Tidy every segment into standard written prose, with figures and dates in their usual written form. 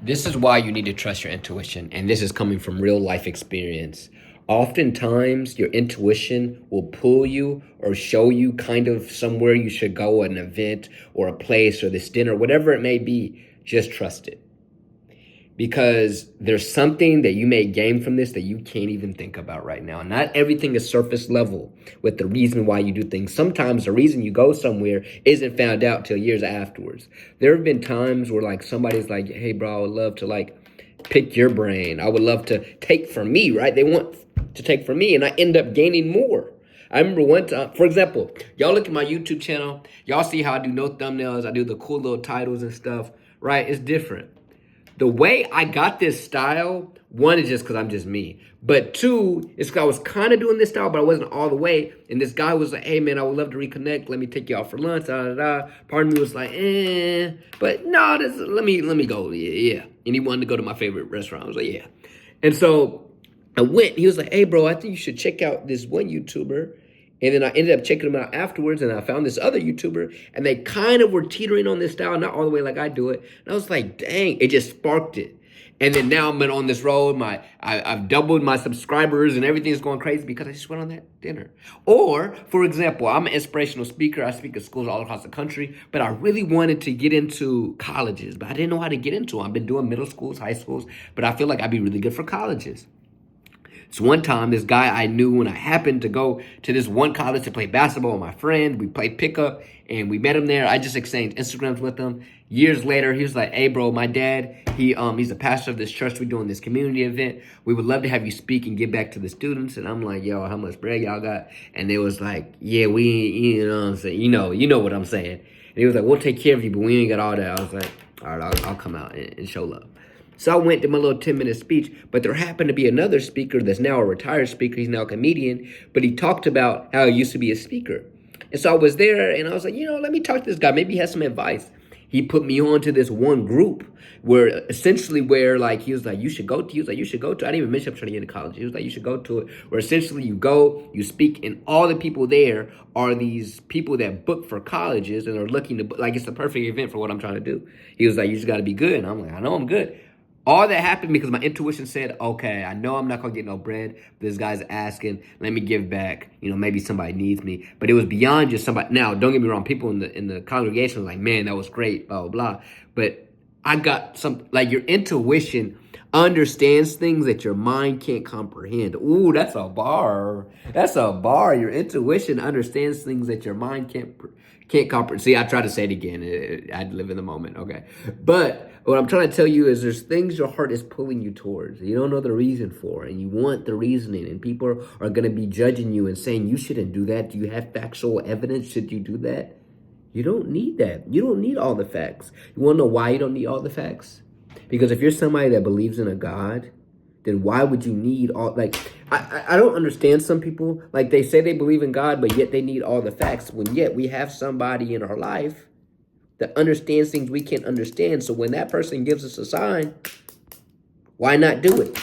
This is why you need to trust your intuition, and this is coming from real life experience. Oftentimes, your intuition will pull you or show you kind of somewhere you should go, an event or a place or this dinner, whatever it may be. Just trust it. Because there's something that you may gain from this that you can't even think about right now. Not everything is surface level with the reason why you do things. Sometimes the reason you go somewhere isn't found out till years afterwards. There have been times where like somebody's like, hey bro, I would love to like pick your brain. I would love to take from me, right? They want to take from me and I end up gaining more. I remember one time, for example, y'all look at my YouTube channel. Y'all see how I do no thumbnails. I do the cool little titles and stuff, right? It's different. The way I got this style, one is just because I'm just me. But two, it's because I was kind of doing this style, but I wasn't all the way. And this guy was like, hey, man, I would love to reconnect. Let me take you out for lunch. Da, da, da. Part of me was like, But no, let me go. Yeah. And he wanted to go to my favorite restaurant. I was like, yeah. And so I went. He was like, hey, bro, I think you should check out this one YouTuber. And then I ended up checking them out afterwards, and I found this other YouTuber, and they kind of were teetering on this style, not all the way like I do it. And I was like, dang, it just sparked it. And then now I'm on this road. I've doubled my subscribers, and everything's going crazy because I just went on that dinner. Or, for example, I'm an inspirational speaker. I speak at schools all across the country, but I really wanted to get into colleges, but I didn't know how to get into them. I've been doing middle schools, high schools, but I feel like I'd be really good for colleges. So one time, this guy I knew, when I happened to go to this one college to play basketball with my friend, we played pickup, and we met him there. I just exchanged Instagrams with him. Years later, he was like, hey, bro, my dad, he's a pastor of this church. We're doing this community event. We would love to have you speak and give back to the students. And I'm like, yo, how much bread y'all got? And they was like, yeah, you know what I'm saying? You know what I'm saying. And he was like, we'll take care of you, but we ain't got all that. I was like, all right, I'll come out and show love. So I went to my little 10-minute speech, but there happened to be another speaker that's now a retired speaker. He's now a comedian, but he talked about how he used to be a speaker. And so I was there, and I was like, let me talk to this guy. Maybe he has some advice. He put me on to this one group where like, he was like, you should go to. I didn't even mention I'm trying to get into college. He was like, you should go to it. Where essentially you go, you speak, and all the people there are these people that book for colleges and are looking to, like, it's the perfect event for what I'm trying to do. He was like, you just got to be good. And I'm like, I know I'm good. All that happened because my intuition said, okay, I know I'm not going to get no bread. This guy's asking, let me give back. Maybe somebody needs me. But it was beyond just somebody. Now, don't get me wrong. People in the congregation were like, man, that was great, blah, blah, blah. But I got some, like, your intuition understands things that your mind can't comprehend. Ooh, that's a bar. That's a bar. Your intuition understands things that your mind can't comprehend. See, I tried to say it again. I'd live in the moment, okay? But what I'm trying to tell you is there's things your heart is pulling you towards. You don't know the reason for it, and you want the reasoning, and people are going to be judging you and saying, you shouldn't do that. Do you have factual evidence? Should you do that? You don't need that. You don't need all the facts. You want to know why you don't need all the facts? Because if you're somebody that believes in a God, then why would you need all, like, I don't understand some people, like, they say they believe in God, but yet they need all the facts, when yet we have somebody in our life that understands things we can't understand. So when that person gives us a sign, why not do it?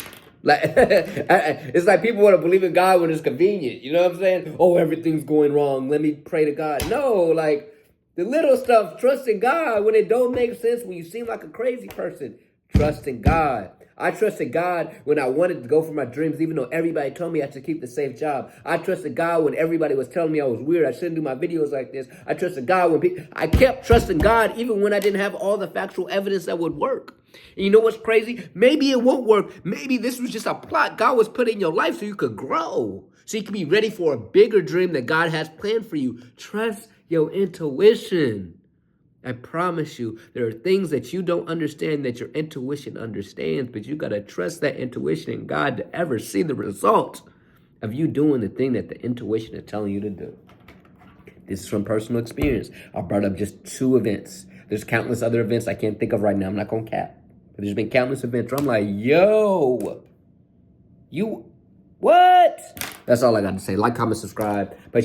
Like, it's like people want to believe in God when it's convenient. You know what I'm saying? Oh, everything's going wrong. Let me pray to God. No, like, the little stuff, trust in God when it don't make sense, when you seem like a crazy person. Trust in God. I trusted God when I wanted to go for my dreams, even though everybody told me I should keep the safe job. I trusted God when everybody was telling me I was weird. I shouldn't do my videos like this. I trusted God when I kept trusting God even when I didn't have all the factual evidence that would work. And you know what's crazy? Maybe it won't work. Maybe this was just a plot God was putting in your life so you could grow, so you can be ready for a bigger dream that God has planned for you. Trust your intuition. I promise you, there are things that you don't understand that your intuition understands, but you got to trust that intuition in God to ever see the result of you doing the thing that the intuition is telling you to do. This is from personal experience. I brought up just 2 events. There's countless other events I can't think of right now. I'm not going to cap. But there's been countless events where I'm like, yo, what? That's all I got to say. Like, comment, subscribe. But